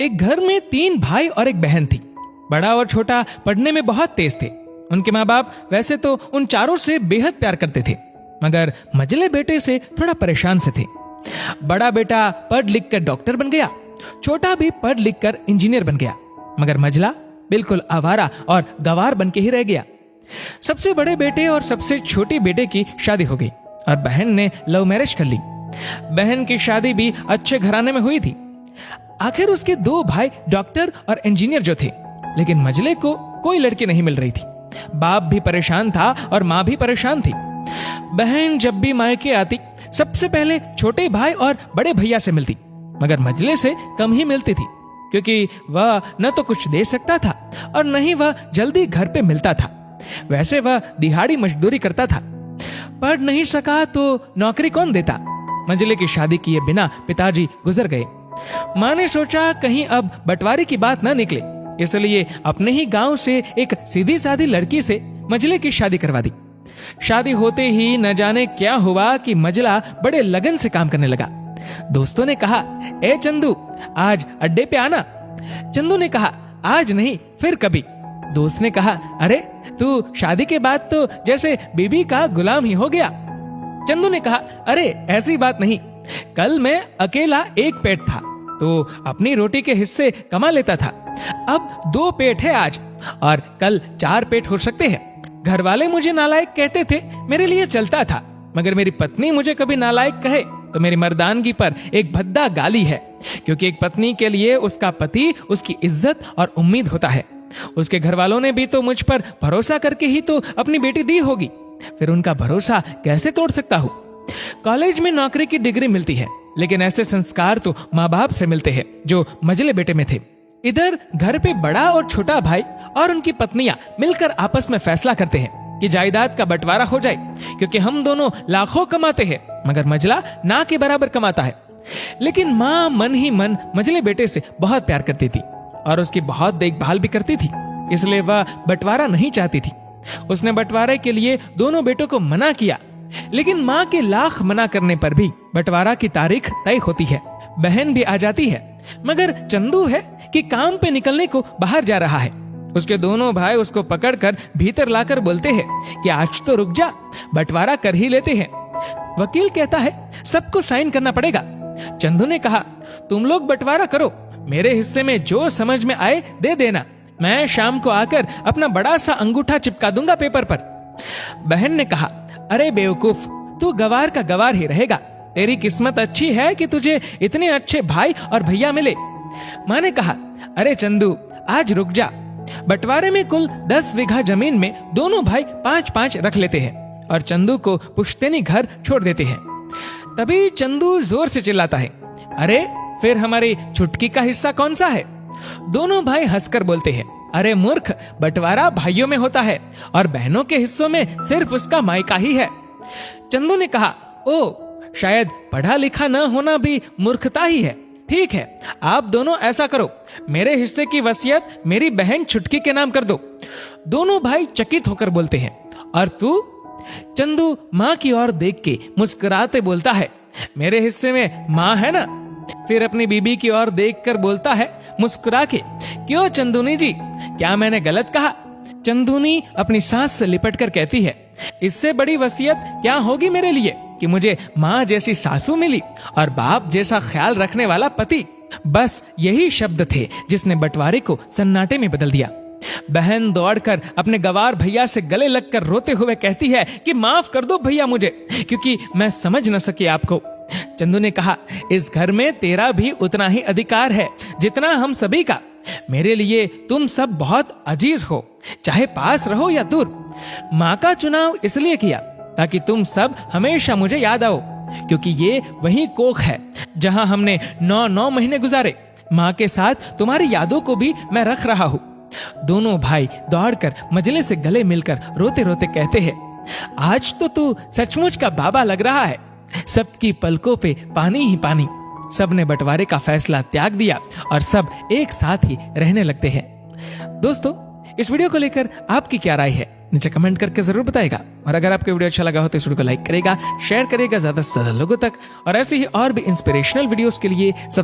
एक घर में 3 भाई और एक बहन थी। बड़ा और छोटा पढ़ने में बहुत तेज थे। उनके माँ बाप वैसे तो उन चारों से बेहद प्यार करते थे, मगर मझले बेटे से थोड़ा परेशान से थे। बड़ा बेटा पढ़ लिख कर डॉक्टर बन गया, छोटा भी पढ़ लिख कर इंजीनियर बन गया, मगर मझला बिल्कुल आवारा और गवार बन के ही रह गया। सबसे बड़े बेटे और सबसे छोटी बेटे की शादी हो गई और बहन ने लव मैरिज कर ली। बहन की शादी भी अच्छे घराने में हुई थी। आखिर उसके 2 भाई डॉक्टर और इंजीनियर जो थे, लेकिन मझले को कोई लड़की नहीं मिल रही थी। बाप भी परेशान था और माँ भी परेशान थी। बहन जब भी मायके आती सबसे पहले छोटे भाई और बड़े भैया से मिलती, मगर मझले से कम ही मिलती थी, क्योंकि वह न तो कुछ दे सकता था और न ही वह जल्दी घर पे मिलता था। वैसे वह दिहाड़ी मजदूरी करता था। पढ़ नहीं सका तो नौकरी कौन देता। मझले की शादी किए बिना पिताजी गुजर गए। माँ ने सोचा कहीं अब बंटवारे की बात न निकले, इसलिए अपने ही गांव से एक सीधी सादी लड़की से मझले की शादी करवा दी। शादी होते ही न जाने क्या हुआ कि मझला बड़े लगन से काम करने लगा। दोस्तों ने कहा, ए चंदू, आज अड्डे पे आना। चंदू ने कहा, आज नहीं, फिर कभी। दोस्त ने कहा, अरे तू शादी के बाद तो जैसे बीबी का गुलाम ही हो गया। चंदू ने कहा, अरे ऐसी बात नहीं, कल मैं अकेला एक पेट था तो अपनी रोटी के हिस्से कमा लेता था। अब 2 पेट है आज, और कल 4 पेट हो सकते हैं। घर वाले मुझे नालायक कहते थे, मेरे लिए चलता था, मगर मेरी पत्नी मुझे कभी नालायक कहे तो मेरी मर्दानगी पर एक भद्दा गाली है, क्योंकि एक पत्नी के लिए उसका पति उसकी इज्जत और उम्मीद होता है। उसके घर वालों ने भी तो मुझ पर भरोसा करके ही तो अपनी बेटी दी होगी, फिर उनका भरोसा कैसे तोड़ सकता हूँ। कॉलेज में नौकरी की डिग्री मिलती है, लेकिन ऐसे संस्कार तो माँ बाप से मिलते हैं जो मझले बेटे में थे। इधर घर पे बड़ा और छोटा भाई और उनकी पत्नियां मिलकर आपस में फैसला करते हैं कि जायदाद का बंटवारा हो जाए, क्योंकि हम दोनों लाखों कमाते हैं मगर मझला ना के बराबर कमाता है। लेकिन माँ मन ही मन मझले बेटे से बहुत प्यार करती थी और उसकी बहुत देखभाल भी करती थी, इसलिए वह बंटवारा नहीं चाहती थी। उसने बंटवारे के लिए दोनों बेटों को मना किया, लेकिन माँ के लाख मना करने पर भी बंटवारा की तारीख तय होती है। बहन भी आ जाती है, मगर चंदू है कि काम पे निकलने को बाहर जा रहा है। उसके दोनों भाई उसको पकड़कर भीतर लाकर बोलते हैं कि आज तो रुक जा, बंटवारा कर ही लेते हैं। वकील कहता है सबको साइन करना पड़ेगा। चंदू ने कहा, तुम लोग बंटवारा करो, मेरे हिस्से में जो समझ में आए दे देना, मैं शाम को आकर अपना बड़ा सा अंगूठा चिपका दूंगा पेपर पर। बहन ने कहा, अरे बेवकूफ, तू गवार का गवार ही रहेगा, तेरी किस्मत अच्छी है कि तुझे इतने अच्छे भाई और भैया मिले। माँ ने कहा, अरे चंदू, आज रुक जा, बंटवारे में कुल 10 बीघा जमीन में दोनों भाई 5-5 रख लेते हैं और चंदू को पुश्तैनी घर छोड़ देते हैं। तभी चंदू जोर से चिल्लाता है, अरे फिर हमारी छुटकी का हिस्सा कौन सा है। दोनों भाई हंसकर बोलते हैं, अरे मूर्ख, बंटवारा भाइयों में होता है और बहनों के हिस्सों में सिर्फ उसका मायका ही है। चंदू ने कहा, ओ, शायद पढ़ा लिखा न होना भी मूर्खता ही है। ठीक है, आप दोनों ऐसा करो, मेरे हिस्से की वसीयत मेरी बहन छुटकी के नाम कर दो। दोनों भाई चकित होकर बोलते हैं, और तू? चंदू माँ की ओर देख के मुस्कुराते बोलता है, मेरे हिस्से में माँ है ना। फिर अपनी बीबी की ओर देखकर बोलता है मुस्कुरा के, क्यों चंदूनी जी, क्या मैंने गलत कहा? चंदूनी अपनी सांस से लिपट कर कहती है, इससे बड़ी वसीयत क्या होगी मेरे लिए कि मुझे माँ जैसी सासू मिली और बाप जैसा ख्याल रखने वाला पति। बस यही शब्द थे जिसने बंटवारे को सन्नाटे में बदल दिया। बहन दौड़कर अपने गवार भैया से गले लगकर रोते हुए कहती है कि माफ कर दो भैया मुझे, क्योंकि मैं समझ न सकी आपको। चंदू ने कहा, इस घर में तेरा भी उतना ही अधिकार है जितना हम सभी का। मेरे लिए तुम सब बहुत अजीज हो, चाहे पास रहो या दूर। माँ का चुनाव इसलिए किया ताकि तुम सब हमेशा मुझे याद आओ, क्योंकि ये वही कोख है जहां हमने 9 महीने गुजारे। माँ के साथ तुम्हारी यादों को भी मैं रख रहा हूँ। दोनों भाई दौड़कर मजले से गले मिलकर रोते रोते कहते हैं, आज तो तू सचमुच का बाबा लग रहा है। सबकी पलकों पे पानी ही पानी। सबने बंटवारे का फैसला त्याग दिया और सब एक साथ ही रहने लगते हैं। दोस्तों, इस वीडियो को लेकर आपकी क्या राय है नीचे कमेंट करके जरूर बताएगा। और अगर आपको वीडियो अच्छा लगा हो तो इस वीडियो को लाइक करेगा, शेयर करेगा ज्यादा से ज्यादा लोगों तक। और ऐसे ही और भी इंस्पिरेशनल वीडियोस के लिए सब्सक्राइब